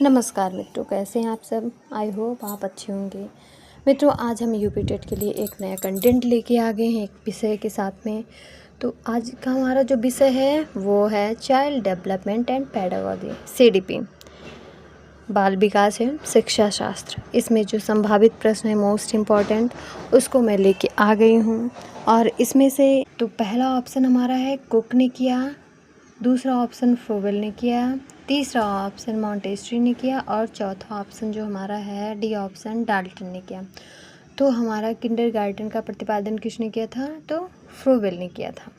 नमस्कार मित्रों, कैसे हैं आप सब। आई होप आप अच्छे होंगे। मित्रों, आज हम यूपी टेट के लिए एक नया कंटेंट लेके आ गए हैं एक विषय के साथ में। तो आज का हमारा जो विषय है वो है child development and pedagogy, CDP, बाल विकास एवं शिक्षा शास्त्र। इसमें जो संभावित प्रश्न है मोस्ट इम्पॉर्टेंट, उसको मैं लेके आ गई हूँ। और इसमें से तो पहला ऑप्शन हमारा है कुक ने किया, दूसरा ऑप्शन फ्रोवेल ने किया, तीसरा ऑप्शन मॉन्टेस्ट्री ने किया और चौथा ऑप्शन जो हमारा है डी ऑप्शन डाल्टन ने किया। तो हमारा किंडरगार्टन का प्रतिपादन किसने किया था? तो फ्रोवेल ने किया था।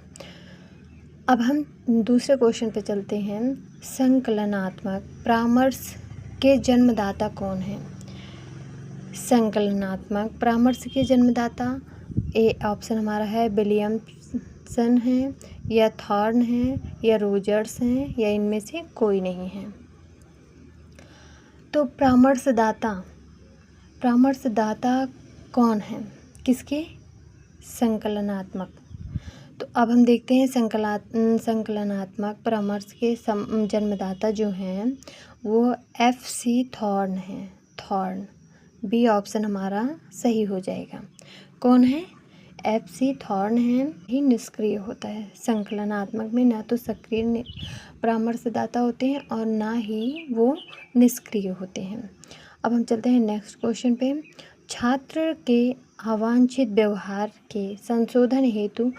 अब हम दूसरे क्वेश्चन पे चलते हैं। संकलनात्मक परामर्श के जन्मदाता कौन है? संकलनात्मक परामर्श के जन्मदाता ए ऑप्शन हमारा है विलियमसन है, या थॉर्न है, या रोजर्स हैं, या इनमें से कोई नहीं है। तो परामर्शदाता कौन है किसके? संकलनात्मक। तो अब हम देखते हैं संकलनात्मक परामर्श के जन्मदाता जो हैं वो FC थॉर्न है। थॉर्न, बी ऑप्शन हमारा सही हो जाएगा। कौन है? FC थॉर्न है। ही निष्क्रिय होता है। संकलनात्मक में ना तो सक्रिय परामर्शदाता होते हैं और ना ही वो निष्क्रिय होते हैं। अब हम चलते हैं नेक्स्ट क्वेश्चन पे। छात्र के अवांछित व्यवहार के संशोधन हेतु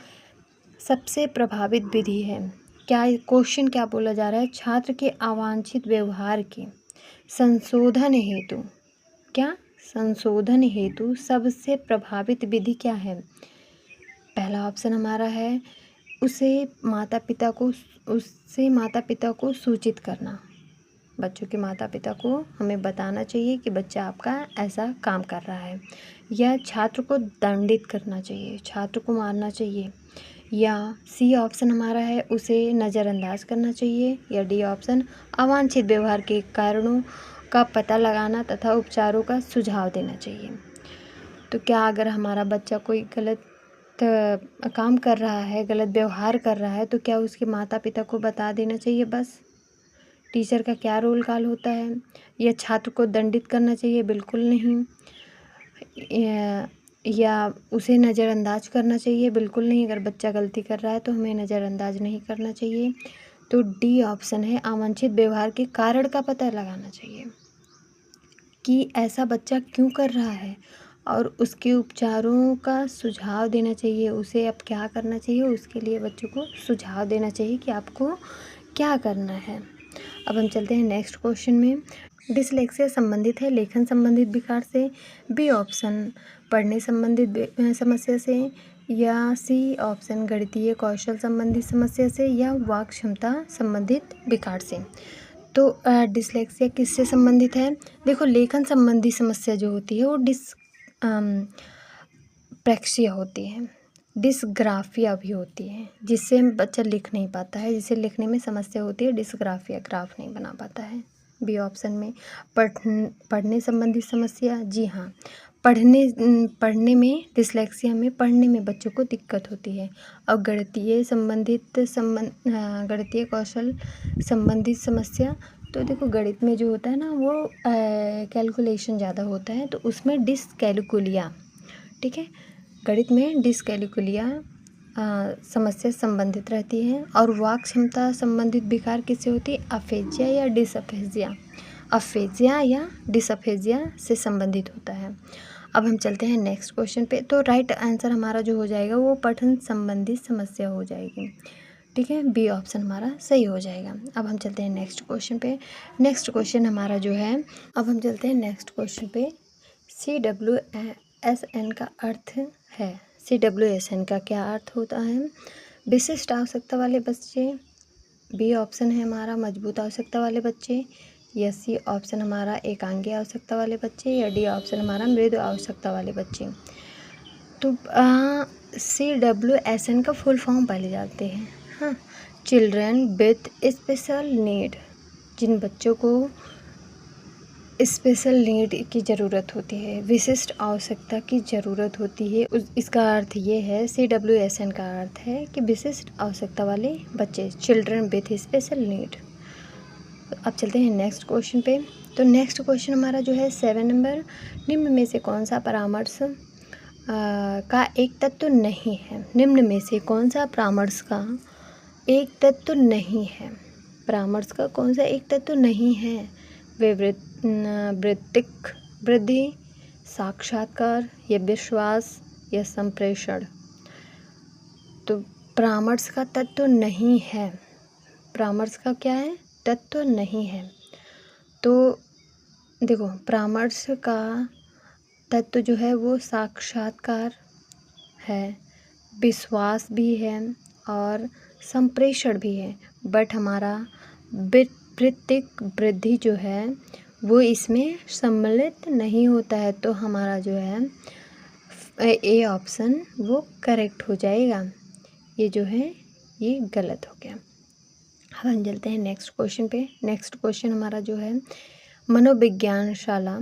सबसे प्रभावित विधि है। क्या क्वेश्चन क्या बोला जा रहा है? छात्र के अवांछित व्यवहार के संशोधन हेतु, क्या संशोधन हेतु सबसे प्रभावित विधि क्या है? पहला ऑप्शन हमारा है उससे माता पिता को सूचित करना। बच्चों के माता पिता को हमें बताना चाहिए कि बच्चा आपका ऐसा काम कर रहा है, या छात्र को दंडित करना चाहिए, छात्र को मारना चाहिए, या सी ऑप्शन हमारा है उसे नज़रअंदाज करना चाहिए, या डी ऑप्शन अवांछित व्यवहार के कारणों का पता लगाना तथा उपचारों का सुझाव देना चाहिए। तो क्या अगर हमारा बच्चा कोई गलत काम कर रहा है, गलत व्यवहार कर रहा है, तो क्या उसके माता पिता को बता देना चाहिए बस? टीचर का क्या रोल काल होता है? या छात्र को दंडित करना चाहिए? बिल्कुल नहीं। या उसे नज़रअंदाज करना चाहिए? बिल्कुल नहीं। अगर बच्चा गलती कर रहा है तो हमें नज़रअंदाज नहीं करना चाहिए। तो डी ऑप्शन है अवांछित व्यवहार के कारण का पता लगाना चाहिए कि ऐसा बच्चा क्यों कर रहा है और उसके उपचारों का सुझाव देना चाहिए। उसे अब क्या करना चाहिए, उसके लिए बच्चों को सुझाव देना चाहिए कि आपको क्या करना है। अब हम चलते हैं नेक्स्ट क्वेश्चन में। डिसलेक्सिया संबंधित है लेखन संबंधित विकार से, बी ऑप्शन पढ़ने संबंधित समस्या से, या सी ऑप्शन गणितीय कौशल संबंधित समस्या से, या वाक क्षमता संबंधित विकार से। तो डिसलेक्सिया किससे संबंधित है? देखो, लेखन संबंधी समस्या जो होती है वो डिसप्रैक्सिया होती है, डिसग्राफिया भी होती है, जिससे बच्चा लिख नहीं पाता है, जिसे लिखने में समस्या होती है, डिसग्राफिया, ग्राफ नहीं बना पाता है। बी ऑप्शन में पढ़ने संबंधी समस्या, जी हाँ, पढ़ने में डिसलेक्सिया में पढ़ने में बच्चों को दिक्कत होती है। और गणितीय कौशल संबंधित समस्या, तो देखो गणित में जो होता है ना वो कैलकुलेशन ज़्यादा होता है, तो उसमें डिसकैलकुलिया, ठीक है, गणित में डिसकैलकुलिया समस्या संबंधित रहती है। और वाक क्षमता संबंधित विकार किससे होती है? अफेजिया या डिसअफेजिया, अफेजिया या डिसअफेजिया से संबंधित होता है। अब हम चलते हैं नेक्स्ट क्वेश्चन पे। तो राइट आंसर हमारा जो हो जाएगा वो पठन संबंधित समस्या हो जाएगी, ठीक है, बी ऑप्शन हमारा सही हो जाएगा। अब हम चलते हैं नेक्स्ट क्वेश्चन पे। नेक्स्ट क्वेश्चन हमारा जो है, अब हम चलते हैं नेक्स्ट क्वेश्चन पे। CWSN का अर्थ है, CWSN का क्या अर्थ होता है? विशिष्ट आवश्यकता वाले बच्चे, बी ऑप्शन है हमारा मजबूत आवश्यकता वाले बच्चे, या सी ऑप्शन हमारा एकांगी आवश्यकता वाले बच्चे, या डी ऑप्शन हमारा मृदु आवश्यकता वाले बच्चे। तो CWSN का फुल फॉर्म पहले जानते हैं। हाँ, चिल्ड्रन विथ स्पेशल नीड, जिन बच्चों को स्पेशल नीड की ज़रूरत होती है, विशिष्ट आवश्यकता की ज़रूरत होती है, इसका अर्थ ये है, CWSN का अर्थ है कि विशिष्ट आवश्यकता वाले बच्चे, चिल्ड्रन विथ स्पेशल नीड। अब चलते हैं नेक्स्ट क्वेश्चन पे। तो नेक्स्ट क्वेश्चन हमारा जो है 7 नंबर, निम्न में से कौन सा परामर्श का एक तत्व नहीं है। निम्न में से कौन सा परामर्श का एक तत्व नहीं है। परामर्श का कौन सा एक तत्व नहीं है। वृत्तिक वृद्धि, साक्षात्कार या विश्वास या संप्रेषण। तो परामर्श का तत्व नहीं है। परामर्श का क्या है, तत्व नहीं है। तो देखो परामर्श का तत्व जो है वो साक्षात्कार है, विश्वास भी है और संप्रेषण भी है। बट हमारा वृत्तिक वृद्धि जो है वो इसमें सम्मिलित नहीं होता है। तो हमारा जो है ए ऑप्शन वो करेक्ट हो जाएगा। ये जो है ये गलत हो गया। अब हम चलते हैं नेक्स्ट क्वेश्चन पे। नेक्स्ट क्वेश्चन हमारा जो है मनोविज्ञानशाला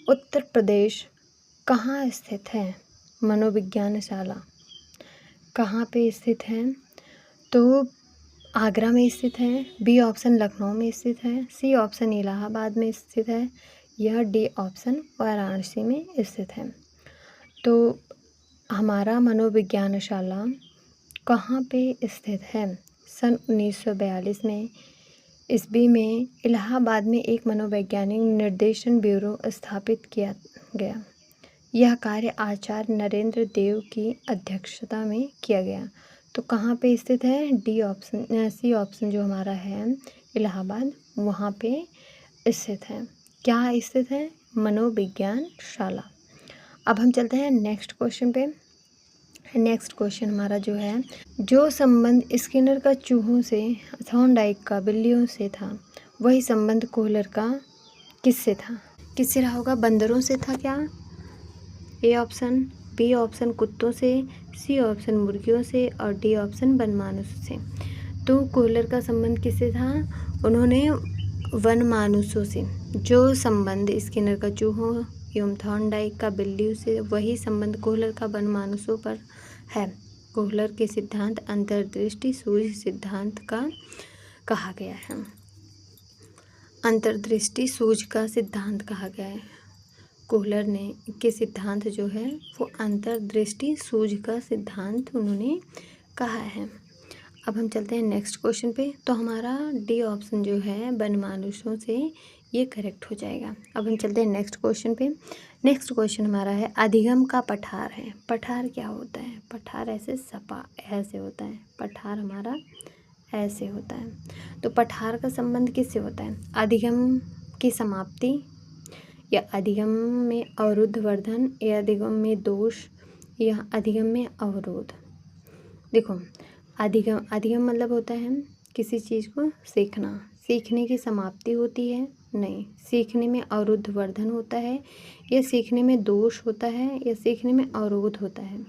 उत्तर प्रदेश कहाँ स्थित है। मनोविज्ञानशाला कहाँ पे स्थित है। तो आगरा में स्थित है, बी ऑप्शन लखनऊ में स्थित है, सी ऑप्शन इलाहाबाद में स्थित है, या डी ऑप्शन वाराणसी में स्थित है। तो हमारा मनोविज्ञानशाला कहाँ पे स्थित है। सन 1942 में ईस्वी में इलाहाबाद में एक मनोवैज्ञानिक निर्देशन ब्यूरो स्थापित किया गया। यह कार्य आचार्य नरेंद्र देव की अध्यक्षता में किया गया। तो कहाँ पे स्थित है, डी ऑप्शन सी ऑप्शन जो हमारा है इलाहाबाद, वहाँ पे स्थित है। क्या स्थित है, मनोविज्ञानशाला। अब हम चलते हैं नेक्स्ट क्वेश्चन पे। नेक्स्ट क्वेश्चन हमारा जो है जो संबंध स्किनर का चूहों से, थॉर्नडाइक का बिल्लियों से था, वही संबंध कोहलर का किससे था। किससे रहा होगा, बंदरों से था क्या, ए ऑप्शन, बी ऑप्शन कुत्तों से, सी ऑप्शन मुर्गियों से और डी ऑप्शन वनमानुषों से। तो कोहलर का संबंध किससे था, उन्होंने वनमानुषों से। जो संबंध स्किनर का चूहों एवं थॉर्नडाइक का बिल्लियों से, वही संबंध कोहलर का वनमानुषों पर है। कोहलर के सिद्धांत अंतर्दृष्टि सूझ सिद्धांत का कहा गया है। अंतर्दृष्टि सूझ का सिद्धांत कहा गया है। कोहलर ने के सिद्धांत जो है वो अंतर्दृष्टि सूझ का सिद्धांत उन्होंने कहा है। अब हम चलते हैं नेक्स्ट क्वेश्चन पे। तो हमारा डी ऑप्शन जो है वनमानुषों से, ये करेक्ट हो जाएगा। अब हम चलते हैं नेक्स्ट क्वेश्चन पे। नेक्स्ट क्वेश्चन हमारा है अधिगम का पठार है। पठार क्या होता है, पठार ऐसे सपा ऐसे होता है, पठार हमारा ऐसे होता है। तो पठार का संबंध किससे होता है, अधिगम की समाप्ति, या अधिगम में अवरुद्ध वर्धन, या अधिगम में दोष, या अधिगम में अवरोध। देखो अधिगम मतलब होता है किसी चीज़ को सीखना, सीखने की समाप्ति होती है, नहीं, सीखने में अवरुद्ध वर्धन होता है, या सीखने में दोष होता है, या सीखने में अवरोध होता है।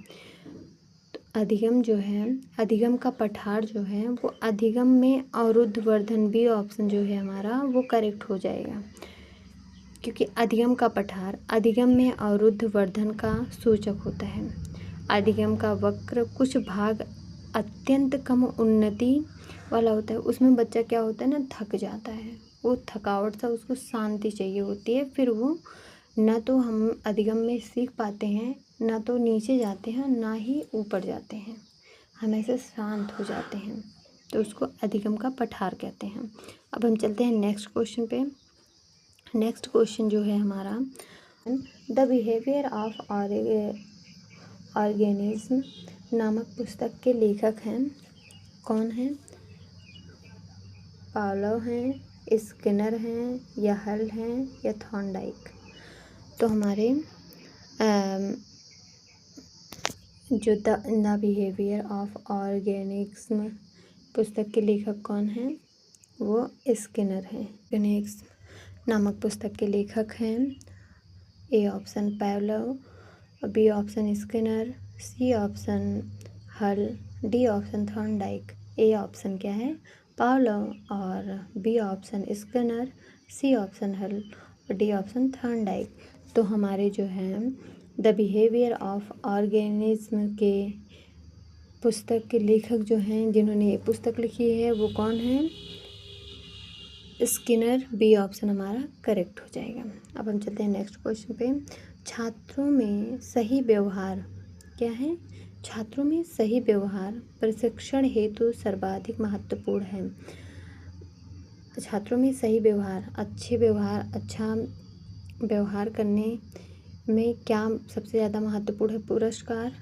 तो अधिगम जो है, अधिगम का पठार जो है वो अधिगम में अवरुद्ध वर्धन, बी ऑप्शन जो है हमारा वो करेक्ट हो जाएगा। क्योंकि अधिगम का पठार अधिगम में अवरुद्ध वर्धन का सूचक होता है। अधिगम का वक्र कुछ भाग अत्यंत कम उन्नति वाला होता है, उसमें बच्चा क्या होता है ना, थक जाता है, वो थकावट सा, उसको शांति चाहिए होती है, फिर वो ना तो हम अधिगम में सीख पाते हैं, ना तो नीचे जाते हैं, ना ही ऊपर जाते हैं, हमेशा शांत हो जाते हैं। तो उसको अधिगम का पठार कहते हैं। अब हम चलते हैं नेक्स्ट क्वेश्चन पे। नेक्स्ट क्वेश्चन जो है हमारा द बिहेवियर ऑफ ऑर्गेनिज्म नामक पुस्तक के लेखक हैं, कौन हैं, पावलोव हैं, स्किनर हैं, या हल हैं, या थॉर्नडाइक। तो हमारे जो द बिहेवियर ऑफ ऑर्गेनिज्म पुस्तक के लेखक कौन हैं, वो स्किनर हैं। ऑर्गेनिज्म नामक पुस्तक के लेखक हैं A option Pavlov, B option Skinner, C option Hull, D option Thorndike. A option क्या है, पावलोव, और B option Skinner, C option Hull और डी ऑप्शन थॉर्नडाइक। तो हमारे जो हैं द बिहेवियर ऑफ ऑर्गेनिज्म के पुस्तक के लेखक जो हैं, जिन्होंने ये पुस्तक लिखी है, वो कौन हैं, स्किनर, बी ऑप्शन हमारा करेक्ट हो जाएगा। अब हम चलते हैं नेक्स्ट क्वेश्चन पे। छात्रों में सही व्यवहार क्या है? छात्रों में सही व्यवहार प्रशिक्षण हेतु सर्वाधिक महत्वपूर्ण है। छात्रों में सही व्यवहार, अच्छा व्यवहार करने में क्या सबसे ज़्यादा महत्वपूर्ण है? पुरस्कार,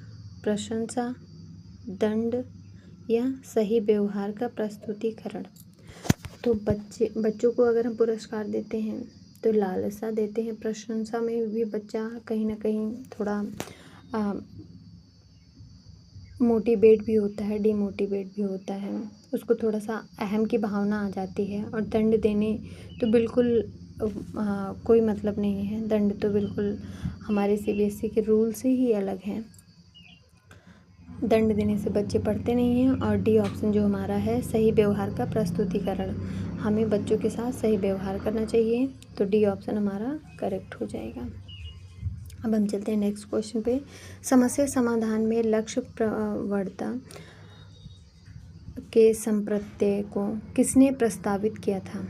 प्रशंसा, दंड या सही व्यवहार का प्रस्तुतिकरण। तो बच्चों को अगर हम पुरस्कार देते हैं तो लालसा देते हैं, प्रशंसा में भी बच्चा कहीं ना कहीं थोड़ा मोटिवेट भी होता है, डिमोटिवेट भी होता है, उसको थोड़ा सा अहम की भावना आ जाती है। और दंड देने तो बिल्कुल कोई मतलब नहीं है, दंड तो बिल्कुल हमारे सीबीएसई के रूल से ही अलग है। दंड देने से बच्चे पढ़ते नहीं हैं। और डी ऑप्शन जो हमारा है सही व्यवहार का प्रस्तुतिकरण, हमें बच्चों के साथ सही व्यवहार करना चाहिए, तो डी ऑप्शन हमारा करेक्ट हो जाएगा। अब हम चलते हैं नेक्स्ट क्वेश्चन पे। समस्या समाधान में लक्ष्य प्रवणता के संप्रत्यय को किसने प्रस्तावित किया था?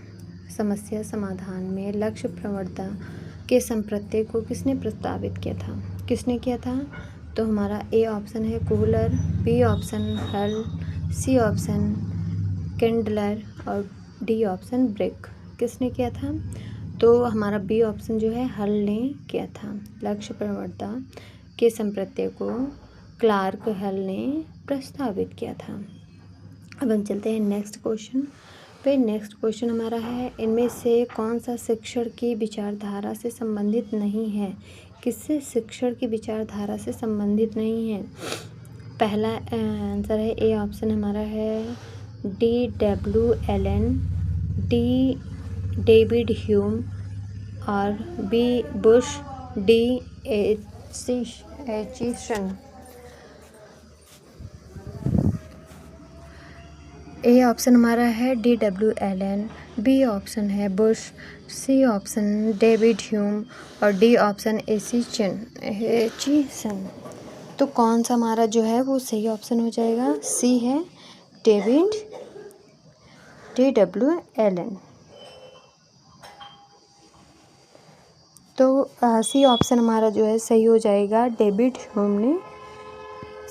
समस्या समाधान में लक्ष्य प्रवणता के संप्रत्यय को किसने प्रस्तावित किया था? किसने किया था? तो हमारा ए ऑप्शन है कोहलर, बी ऑप्शन हल, सी ऑप्शन केंडलर और डी ऑप्शन ब्रेक। किसने किया था? तो हमारा बी ऑप्शन जो है हल ने किया था। लक्ष्य प्रवणता के संप्रत्यय को क्लार्क हल ने प्रस्तावित किया था। अब हम चलते हैं नेक्स्ट क्वेश्चन पे। नेक्स्ट क्वेश्चन हमारा है, इनमें से कौन सा शिक्षण की विचारधारा से संबंधित नहीं है? किससे शिक्षण की विचारधारा से संबंधित नहीं है? पहला आंसर है ए ऑप्शन हमारा है D.W. Allen, D David Hume और B Bush, D Aitchison. A option हमारा है D.W. एलन, बी ऑप्शन है Bush, C option David Hume और डी ऑप्शन एचिसन। तो कौन सा हमारा जो है वो सही ऑप्शन हो जाएगा? सी है D.W. एलन। तो सी ऑप्शन हमारा जो है सही हो जाएगा, डेविड ह्यूम ने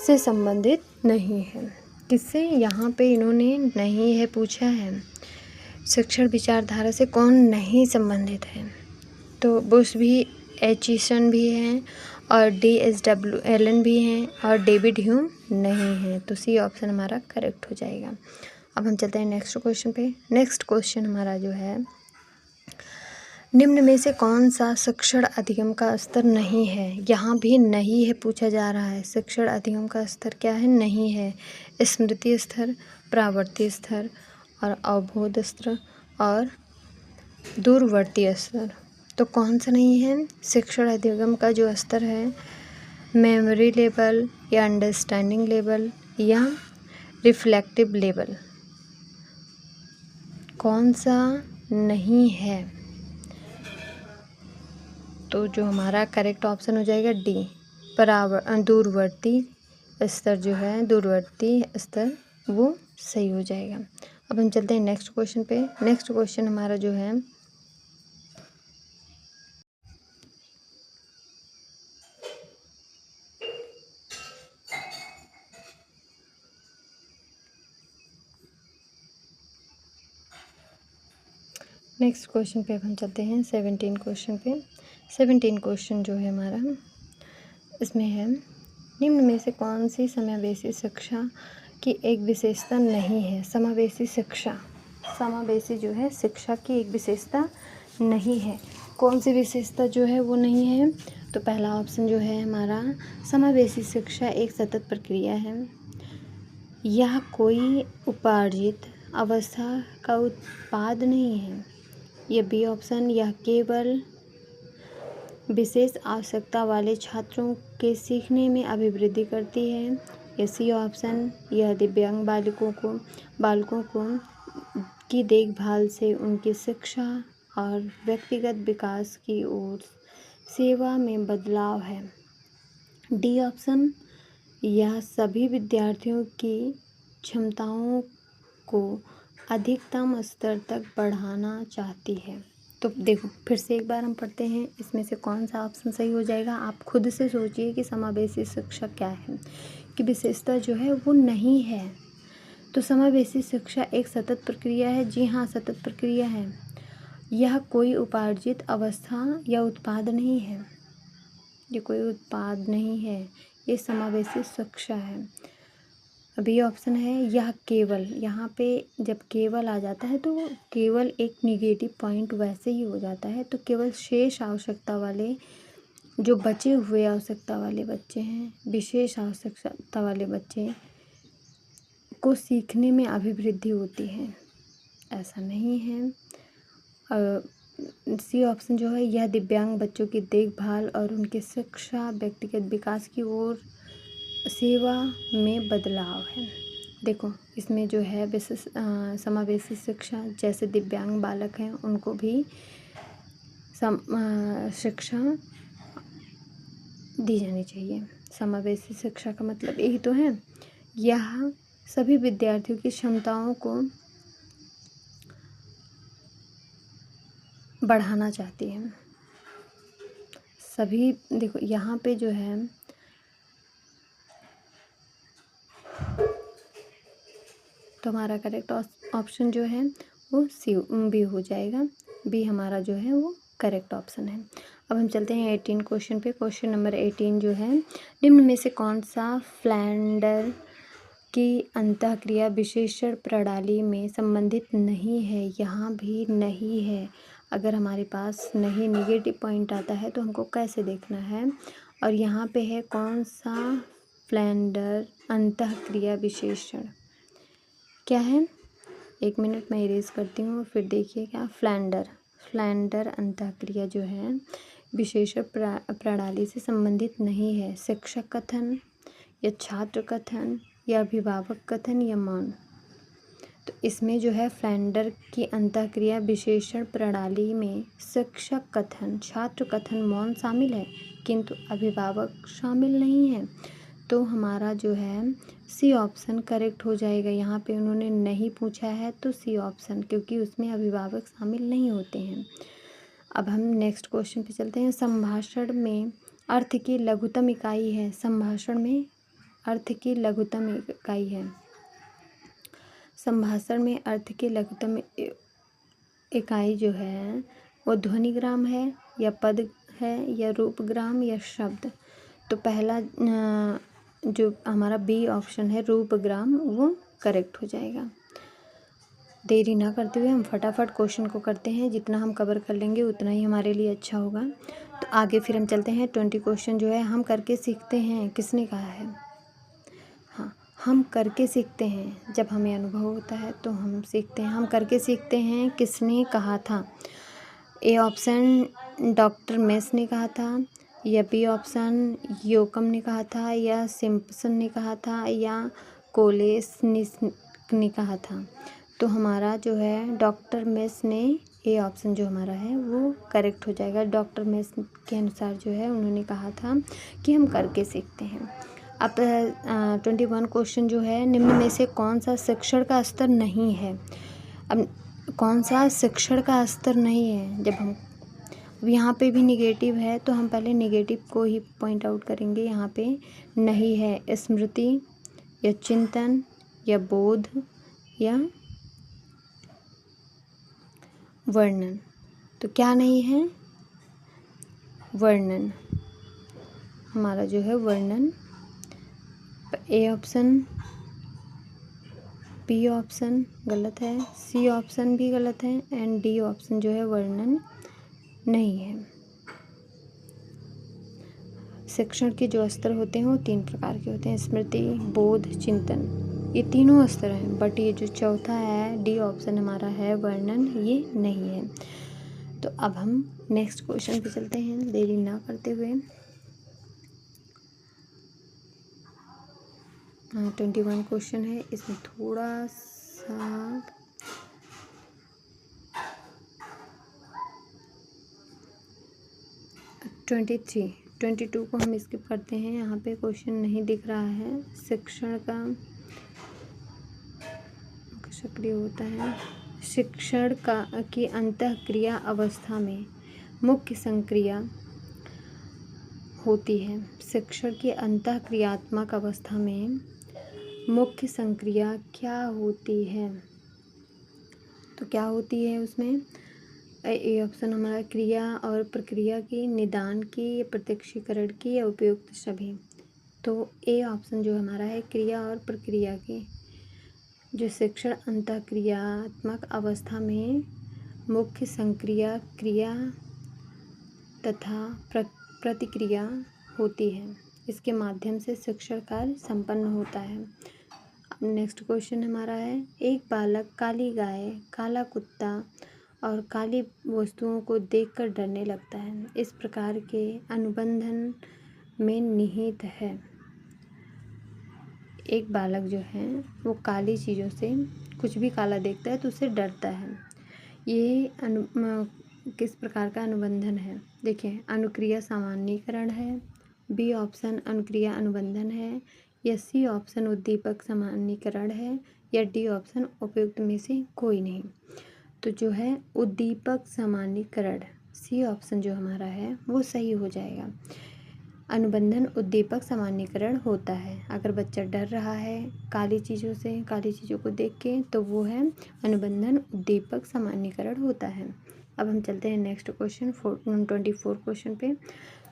से संबंधित नहीं है। किससे? यहाँ पे इन्होंने नहीं है पूछा है, शिक्षण विचारधारा से कौन नहीं संबंधित है? तो बुश भी, एचिसन भी हैं और D.W. एलन भी हैं और डेविड ह्यूम नहीं है, तो सी ऑप्शन हमारा करेक्ट हो जाएगा। अब हम चलते हैं नेक्स्ट क्वेश्चन पे। नेक्स्ट क्वेश्चन हमारा जो है, निम्न में से कौन सा शिक्षण अधिगम का स्तर नहीं है? यहाँ भी नहीं है पूछा जा रहा है। शिक्षण अधिगम का स्तर क्या है? नहीं है। स्मृति स्तर, प्रावर्ती स्तर और अवबोध स्तर और दूरवर्ती स्तर। तो कौन सा नहीं है? शिक्षण अधिगम का जो स्तर है, मेमोरी लेवल या अंडरस्टैंडिंग लेवल या रिफ्लेक्टिव लेवल, कौन सा नहीं है? तो जो हमारा करेक्ट ऑप्शन हो जाएगा डी, दूरवर्ती स्तर जो है, दूरवर्ती स्तर वो सही हो जाएगा। अब हम चलते हैं नेक्स्ट क्वेश्चन पे। नेक्स्ट क्वेश्चन हमारा जो है, नेक्स्ट क्वेश्चन पे हम चलते हैं 17 क्वेश्चन पे। 17 क्वेश्चन जो है हमारा, इसमें है, निम्न में से कौन सी समावेशी शिक्षा की एक विशेषता नहीं है? समावेशी शिक्षा, समावेशी जो है शिक्षा की एक विशेषता नहीं है। कौन सी विशेषता जो है वो नहीं है? तो पहला ऑप्शन जो है हमारा, समावेशी शिक्षा एक सतत प्रक्रिया है, यह कोई उपार्जित अवस्था का उत्पाद नहीं है। यह बी ऑप्शन, यह केवल विशेष आवश्यकता वाले छात्रों के सीखने में अभिवृद्धि करती है। या सी ऑप्शन, यह दिव्यांग बालकों को की देखभाल से उनकी शिक्षा और व्यक्तिगत विकास की ओर सेवा में बदलाव है। डी ऑप्शन, यह सभी विद्यार्थियों की क्षमताओं को अधिकतम स्तर तक बढ़ाना चाहती है। तो देखो फिर से एक बार हम पढ़ते हैं, इसमें से कौन सा ऑप्शन सही हो जाएगा। आप खुद से सोचिए कि समावेशी शिक्षा क्या है, कि विशेषता जो है वो नहीं है। तो समावेशी शिक्षा एक सतत प्रक्रिया है। जी हाँ, सतत प्रक्रिया है। यह कोई उपार्जित अवस्था या उत्पाद नहीं है। ये कोई उत्पाद नहीं है, ये समावेशी शिक्षा है। अब ये ऑप्शन है यह केवल, यहाँ पे जब केवल आ जाता है तो केवल एक निगेटिव पॉइंट वैसे ही हो जाता है। तो केवल शेष आवश्यकता वाले, जो बचे हुए आवश्यकता वाले बच्चे हैं, विशेष आवश्यकता वाले बच्चे को सीखने में अभिवृद्धि होती है, ऐसा नहीं है। सी ऑप्शन जो है यह दिव्यांग बच्चों की देखभाल और उनके शिक्षा व्यक्तिगत विकास की ओर सेवा में बदलाव है। देखो इसमें जो है विशेष समावेशी शिक्षा, जैसे दिव्यांग बालक हैं उनको भी शिक्षा दी जानी चाहिए। समावेशी शिक्षा का मतलब यही तो है, यह सभी विद्यार्थियों की क्षमताओं को बढ़ाना चाहती है। सभी देखो यहाँ पे जो है तो हमारा करेक्ट ऑप्शन जो है वो बी हो जाएगा। बी हमारा जो है वो करेक्ट ऑप्शन है। अब हम चलते हैं 18 क्वेश्चन पे। क्वेश्चन नंबर 18 जो है, निम्न में से कौन सा फ्लैंडर की अंतःक्रिया विशेषण प्रणाली में संबंधित नहीं है। यहाँ भी नहीं है। अगर हमारे पास नहीं निगेटिव पॉइंट आता है तो हमको कैसे देखना है। और यहाँ पे है कौन सा फ्लैंडर अंतःक्रिया विशेषण, क्या है। एक मिनट मैं इरेज करती हूँ, फिर देखिए क्या फ्लैंडर अंतःक्रिया जो है विशेषण प्रणाली से संबंधित नहीं है। शिक्षक कथन या छात्र कथन या अभिभावक कथन या मौन। तो इसमें जो है फ्लैंडर की अंतःक्रिया विशेषण प्रणाली में शिक्षक कथन, छात्र कथन, मौन शामिल है, किंतु अभिभावक शामिल नहीं है। तो हमारा जो है सी ऑप्शन करेक्ट हो जाएगा। यहाँ पे उन्होंने नहीं पूछा है तो सी ऑप्शन, क्योंकि उसमें अभिभावक शामिल नहीं होते हैं। अब हम नेक्स्ट क्वेश्चन पे चलते हैं। संभाषण में अर्थ की लघुतम इकाई है। संभाषण में अर्थ की लघुतम इकाई है। संभाषण में अर्थ की लघुतम इकाई जो है वो ध्वनिग्राम है या पद है या रूपग्राम या शब्द। तो पहला जो हमारा बी ऑप्शन है रूपग्राम, वो करेक्ट हो जाएगा। देरी ना करते हुए हम फटाफट क्वेश्चन को करते हैं। जितना हम कवर कर लेंगे उतना ही हमारे लिए अच्छा होगा। तो आगे फिर हम चलते हैं 20 क्वेश्चन जो है हम करके सीखते हैं। किसने कहा है? हाँ, हम करके सीखते हैं। जब हमें अनुभव होता है तो हम सीखते हैं। हम करके सीखते हैं किसने कहा था? ए ऑप्शन डॉक्टर मेस ने कहा था, या बी ऑप्शन योकम ने कहा था, या सिम्पसन ने कहा था, या कोलेस ने कहा था। तो हमारा जो है डॉक्टर मेस ने, ए ऑप्शन जो हमारा है वो करेक्ट हो जाएगा। डॉक्टर मेस के अनुसार जो है उन्होंने कहा था कि हम करके सीखते हैं। अब 21 क्वेश्चन जो है, निम्न में से कौन सा शिक्षण का स्तर नहीं है। अब कौन सा शिक्षण का स्तर नहीं है, जब हम यहाँ पे भी निगेटिव है तो हम पहले निगेटिव को ही पॉइंट आउट करेंगे। यहाँ पे नहीं है स्मृति या चिंतन या बोध या वर्णन। तो क्या नहीं है? वर्णन। हमारा जो है वर्णन। ए ऑप्शन, बी ऑप्शन गलत है, सी ऑप्शन भी गलत है, एंड डी ऑप्शन जो है वर्णन नहीं है। शिक्षण के जो स्तर होते हैं वो 3 प्रकार के होते हैं, स्मृति, बोध, चिंतन। ये तीनों स्तर हैं, बट ये जो चौथा है डी ऑप्शन हमारा है वर्णन, ये नहीं है। तो अब हम नेक्स्ट क्वेश्चन पे चलते हैं देरी ना करते हुए। 21 क्वेश्चन है, इसमें थोड़ा सा 22 को हम स्किप करते हैं। यहाँ पे क्वेश्चन नहीं दिख रहा है। शिक्षण सक्रिय होता है। शिक्षण की अंतःक्रिया अवस्था में मुख्य संक्रिया होती है। शिक्षण की अंतःक्रियात्मक अवस्था में मुख्य संक्रिया क्या होती है? तो क्या होती है उसमें? ए ऑप्शन हमारा क्रिया और प्रक्रिया की, निदान की, या प्रत्यक्षीकरण की, या उपयुक्त सभी। तो ए ऑप्शन जो हमारा है क्रिया और प्रक्रिया की। जो शिक्षण अंतःक्रियात्मक अवस्था में मुख्य संक्रिया क्रिया तथा प्रतिक्रिया होती है, इसके माध्यम से शिक्षण कार्य संपन्न होता है। अब नेक्स्ट क्वेश्चन हमारा है, एक बालक काली गाय, काला कुत्ता और काली वस्तुओं को देखकर डरने लगता है, इस प्रकार के अनुबंधन में निहित है। एक बालक जो है वो काली चीज़ों से, कुछ भी काला देखता है तो उससे डरता है। ये किस प्रकार का अनुबंधन है? देखिए, अनुक्रिया सामान्यीकरण है, बी ऑप्शन अनुक्रिया अनुबंधन है, या सी ऑप्शन उद्दीपक सामान्यीकरण है, या डी ऑप्शन उपयुक्त में से कोई नहीं। तो जो है उद्दीपक सामान्यीकरण, सी ऑप्शन जो हमारा है वो सही हो जाएगा। अनुबंधन उद्दीपक सामान्यीकरण होता है। अगर बच्चा डर रहा है काली चीज़ों से, काली चीज़ों को देख के, तो वो है अनुबंधन उद्दीपक सामान्यीकरण होता है। अब हम चलते हैं नेक्स्ट क्वेश्चन 24 क्वेश्चन पे।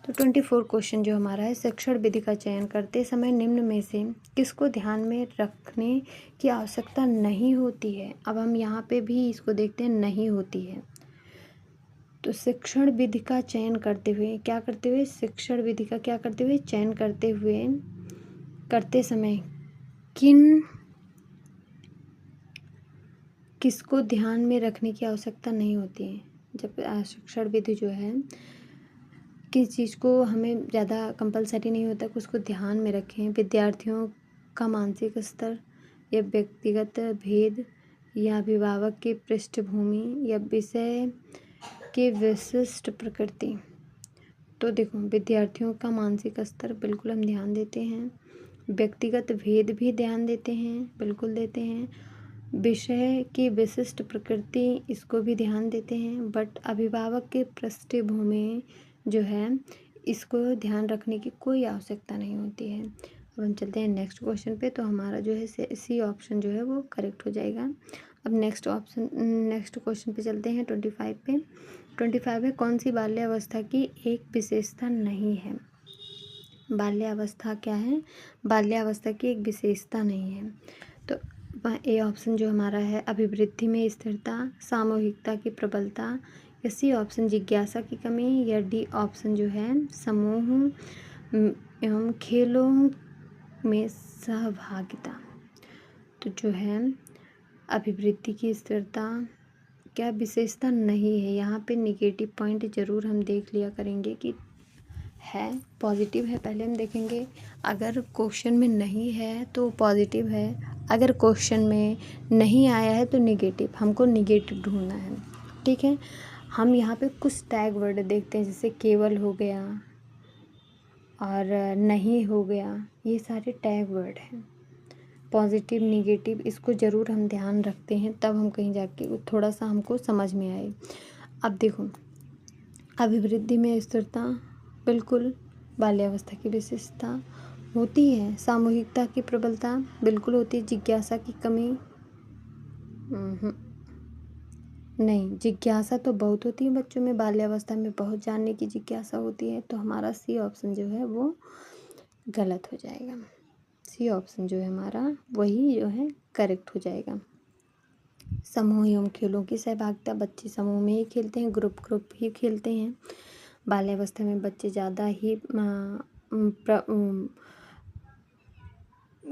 तो 24 क्वेश्चन जो हमारा है, शिक्षण विधि का चयन करते समय निम्न में से किसको ध्यान में रखने की आवश्यकता नहीं होती है? अब हम यहाँ पे भी इसको देखते हैं, नहीं होती है। तो शिक्षण विधि का चयन करते हुए क्या करते हुए, शिक्षण विधि का क्या करते हुए, चयन करते हुए, करते समय किसको ध्यान में रखने की आवश्यकता नहीं होती है? जब शिक्षण विधि जो है, किस चीज़ को हमें ज़्यादा कंपलसरी नहीं होता कि उसको ध्यान में रखें? विद्यार्थियों का मानसिक स्तर, या व्यक्तिगत भेद, या अभिभावक की पृष्ठभूमि, या विषय की विशिष्ट प्रकृति। तो देखो, विद्यार्थियों का मानसिक स्तर बिल्कुल हम ध्यान देते हैं, व्यक्तिगत भेद भी ध्यान देते हैं, बिल्कुल देते हैं, विषय की विशिष्ट प्रकृति इसको भी ध्यान देते हैं, बट अभिभावक की पृष्ठभूमि जो है इसको ध्यान रखने की कोई आवश्यकता नहीं होती है। अब हम चलते हैं नेक्स्ट क्वेश्चन पे। तो हमारा जो है सी ऑप्शन जो है वो करेक्ट हो जाएगा। अब नेक्स्ट क्वेश्चन पे चलते हैं 25 पे। 25 है, कौन सी बाल्यावस्था की एक विशेषता नहीं है? बाल्यावस्था क्या है? बाल्यावस्था की एक विशेषता नहीं है। तो ए ऑप्शन जो हमारा है अभिवृद्धि में स्थिरता, सामूहिकता की प्रबलता, या सी ऑप्शन जिज्ञासा की कमी, या डी ऑप्शन जो है समूह एवं खेलों में सहभागिता। तो जो है अभिवृद्धि की स्थिरता क्या विशेषता नहीं है? यहाँ पे निगेटिव पॉइंट ज़रूर हम देख लिया करेंगे कि है, पॉजिटिव है पहले हम देखेंगे। अगर क्वेश्चन में नहीं है तो पॉजिटिव है, अगर क्वेश्चन में नहीं आया है तो निगेटिव, हमको निगेटिव ढूंढना है। ठीक है, हम यहाँ पे कुछ टैग वर्ड देखते हैं, जैसे केवल हो गया और नहीं हो गया, ये सारे टैग वर्ड हैं। पॉजिटिव निगेटिव इसको ज़रूर हम ध्यान रखते हैं, तब हम कहीं जाके थोड़ा सा हमको समझ में आए। अब देखो, अभिवृद्धि में स्थिरता बिल्कुल बाल्यावस्था की विशेषता होती है, सामूहिकता की प्रबलता बिल्कुल होती है, जिज्ञासा की कमी नहीं, जिज्ञासा तो बहुत होती है बच्चों में, बाल्यावस्था में बहुत जानने की जिज्ञासा होती है। तो हमारा सी ऑप्शन जो है वो गलत हो जाएगा। सी ऑप्शन जो है हमारा वही जो है करेक्ट हो जाएगा। समूह एवं खेलों की सहभागिता, बच्चे समूह में ही खेलते हैं, ग्रुप ही खेलते हैं। बाल्यावस्था में बच्चे ज़्यादा ही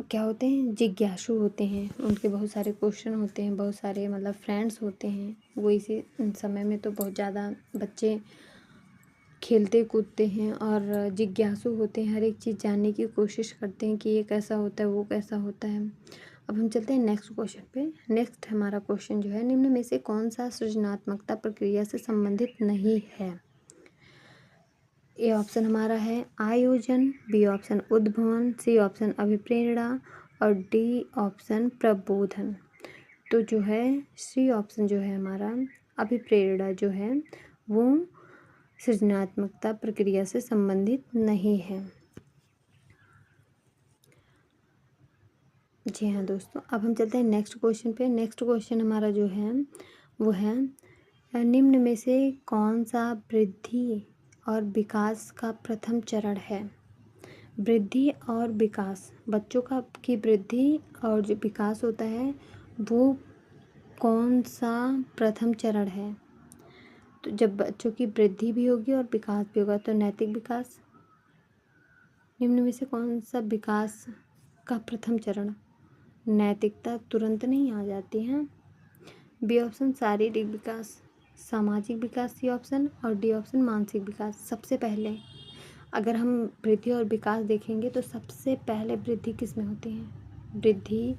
क्या होते हैं, जिज्ञासु होते हैं, उनके बहुत सारे क्वेश्चन होते हैं, बहुत सारे मतलब फ्रेंड्स होते हैं। वो इसी समय में तो बहुत ज़्यादा बच्चे खेलते कूदते हैं और जिज्ञासु होते हैं, हर एक चीज़ जानने की कोशिश करते हैं कि ये कैसा होता है, वो कैसा होता है। अब हम चलते हैं नेक्स्ट क्वेश्चन पे। नेक्स्ट हमारा क्वेश्चन जो है, निम्न में से कौन सा सृजनात्मकता प्रक्रिया से संबंधित नहीं है? ए ऑप्शन हमारा है आयोजन, बी ऑप्शन उद्भवन, सी ऑप्शन अभिप्रेरणा, और डी ऑप्शन प्रबोधन। तो जो है सी ऑप्शन जो है हमारा, अभिप्रेरणा जो है वो सृजनात्मकता प्रक्रिया से संबंधित नहीं है। जी हाँ दोस्तों, अब हम चलते हैं नेक्स्ट क्वेश्चन पे। नेक्स्ट क्वेश्चन हमारा जो है वो है, निम्न में से कौन सा वृद्धि और विकास का प्रथम चरण है। वृद्धि और विकास, बच्चों की वृद्धि और जो विकास होता है वो कौन सा प्रथम चरण है। तो जब बच्चों की वृद्धि भी होगी और विकास भी होगा तो नैतिक विकास। निम्न में से कौन सा विकास का प्रथम चरण। नैतिकता तुरंत नहीं आ जाती है। बी ऑप्शन शारीरिक विकास, सामाजिक विकास सी ऑप्शन, और डी ऑप्शन मानसिक विकास। सबसे पहले अगर हम वृद्धि और विकास देखेंगे तो सबसे पहले वृद्धि किस में होती है, वृद्धि।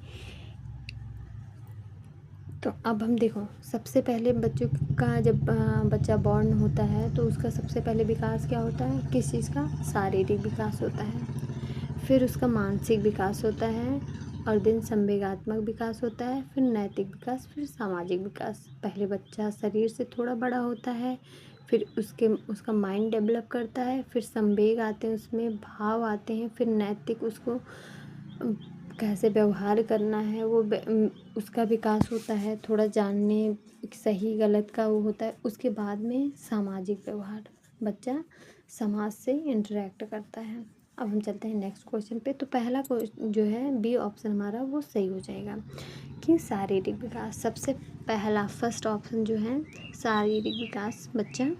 तो अब हम देखो, सबसे पहले बच्चों का जब बच्चा बॉर्न होता है तो उसका सबसे पहले विकास क्या होता है, किस चीज़ का, शारीरिक विकास होता है। फिर उसका मानसिक विकास होता है, और दिन संवेगात्मक विकास होता है, फिर नैतिक विकास, फिर सामाजिक विकास। पहले बच्चा शरीर से थोड़ा बड़ा होता है, फिर उसका माइंड डेवलप करता है, फिर संवेग आते हैं, उसमें भाव आते हैं, फिर नैतिक, उसको कैसे व्यवहार करना है वो उसका विकास होता है, थोड़ा जानने सही गलत का वो होता है। उसके बाद में सामाजिक व्यवहार, बच्चा समाज से इंटरेक्ट करता है। अब हम चलते हैं नेक्स्ट क्वेश्चन पे। तो पहला जो है बी ऑप्शन हमारा वो सही हो जाएगा कि शारीरिक विकास। सबसे पहला फर्स्ट ऑप्शन जो है शारीरिक विकास, बच्चा,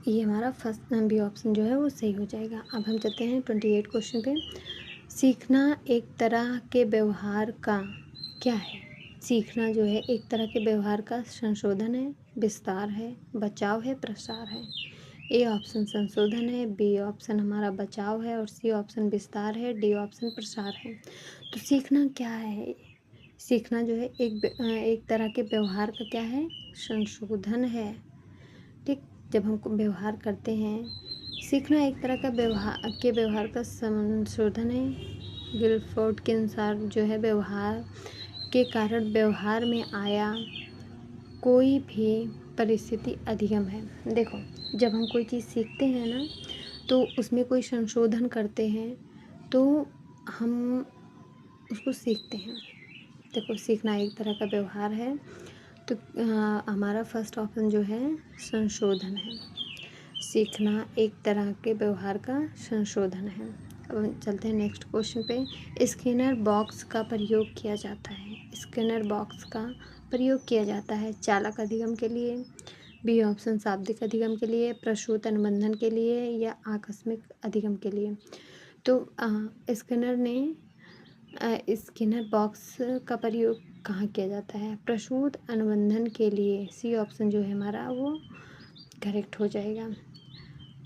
ये हमारा फर्स्ट बी ऑप्शन जो है वो सही हो जाएगा। अब हम चलते हैं 28 क्वेश्चन पे। सीखना एक तरह के व्यवहार का क्या है। सीखना जो है एक तरह के व्यवहार का संशोधन है, विस्तार है, बचाव है, प्रसार है। ए ऑप्शन संशोधन है, बी ऑप्शन हमारा बचाव है, और सी ऑप्शन विस्तार है, डी ऑप्शन प्रसार है। तो सीखना क्या है, सीखना जो है एक तरह के व्यवहार का क्या है, संशोधन है। ठीक, जब हम व्यवहार करते हैं, सीखना एक तरह का व्यवहार का संशोधन है। गिलफोर्ड के अनुसार जो है व्यवहार के कारण व्यवहार में आया कोई भी परिस्थिति अधिगम है। देखो, जब हम कोई चीज़ सीखते हैं ना तो उसमें कोई संशोधन करते हैं तो हम उसको सीखते हैं। देखो, सीखना एक तरह का व्यवहार है, तो हमारा फर्स्ट ऑप्शन जो है संशोधन है। सीखना एक तरह के व्यवहार का संशोधन है। अब हम चलते हैं नेक्स्ट क्वेश्चन पे। स्किनर बॉक्स का प्रयोग किया जाता है। स्किनर बॉक्स का प्रयोग किया जाता है चालक अधिगम के लिए, बी ऑप्शन शाब्दिक अधिगम के लिए, प्रसूत अनुबंधन के लिए, या आकस्मिक अधिगम के लिए। तो स्किनर बॉक्स का प्रयोग कहाँ किया जाता है, प्रसूत अनुबंधन के लिए। सी ऑप्शन जो है हमारा वो करेक्ट हो जाएगा।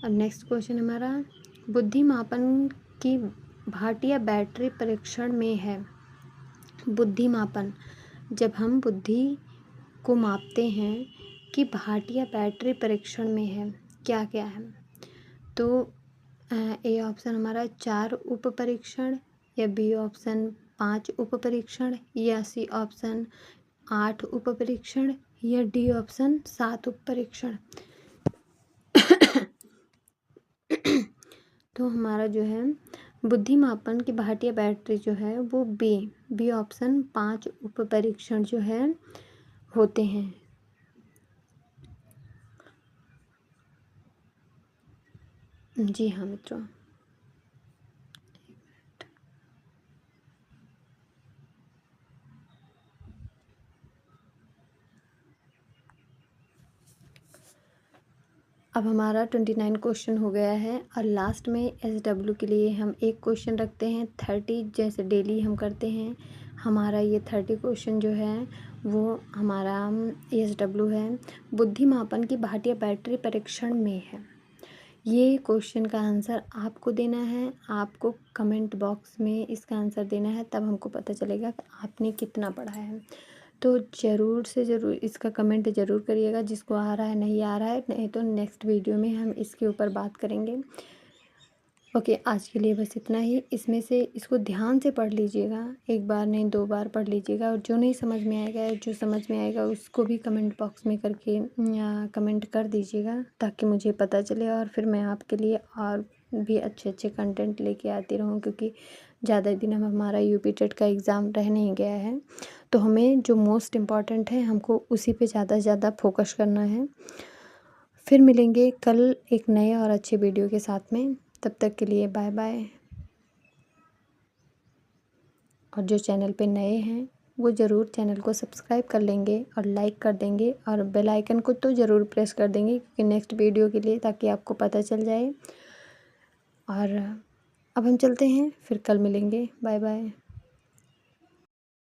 अब नेक्स्ट क्वेश्चन हमारा, बुद्धिमापन की भाटिया बैटरी परीक्षण में है। बुद्धिमापन, जब हम बुद्धि को मापते हैं कि भाटिया बैटरी परीक्षण में है, क्या क्या है। तो ए ऑप्शन हमारा 4 उप परीक्षण, या बी ऑप्शन 5 उप परीक्षण, या सी ऑप्शन 8 उप परीक्षण, या डी ऑप्शन 7 उप परीक्षण। तो हमारा जो है बुद्धिमापन की भाटिया बैटरी जो है वो बी ऑप्शन 5 उप परीक्षण जो है होते हैं। जी हाँ मित्रों, अब हमारा 29 क्वेश्चन हो गया है, और लास्ट में SW के लिए हम एक क्वेश्चन रखते हैं। 30 जैसे डेली हम करते हैं, हमारा ये 30 क्वेश्चन जो है वो हमारा SW है। बुद्धिमापन की भाटिया बैटरी परीक्षण में है। ये क्वेश्चन का आंसर आपको देना है, आपको कमेंट बॉक्स में इसका आंसर देना है, तब हमको पता चलेगा कि आपने कितना पढ़ा है। तो ज़रूर से ज़रूर इसका कमेंट ज़रूर करिएगा, जिसको आ रहा है, नहीं आ रहा है, नहीं तो नेक्स्ट वीडियो में हम इसके ऊपर बात करेंगे। ओके, आज के लिए बस इतना ही। इसमें से इसको ध्यान से पढ़ लीजिएगा, एक बार नहीं 2 बार पढ़ लीजिएगा, और जो नहीं समझ में आएगा या जो समझ में आएगा उसको भी कमेंट बॉक्स में करके या कमेंट कर दीजिएगा, ताकि मुझे पता चले और फिर मैं आपके लिए और भी अच्छे अच्छे कंटेंट लेके आती रहूँ, क्योंकि ज़्यादा दिन अब हमारा यूपी टेट का एग्ज़ाम रह नहीं गया है। तो हमें जो मोस्ट इम्पॉर्टेंट है हमको उसी पे ज़्यादा से ज़्यादा फोकस करना है। फिर मिलेंगे कल एक नए और अच्छे वीडियो के साथ में। तब तक के लिए बाय बाय। और जो चैनल पे नए हैं वो ज़रूर चैनल को सब्सक्राइब कर लेंगे और लाइक कर देंगे, और बेल आइकन को तो ज़रूर प्रेस कर देंगे क्योंकि नेक्स्ट वीडियो के लिए, ताकि आपको पता चल जाए। और अब हम चलते हैं, फिर कल मिलेंगे। Bye bye.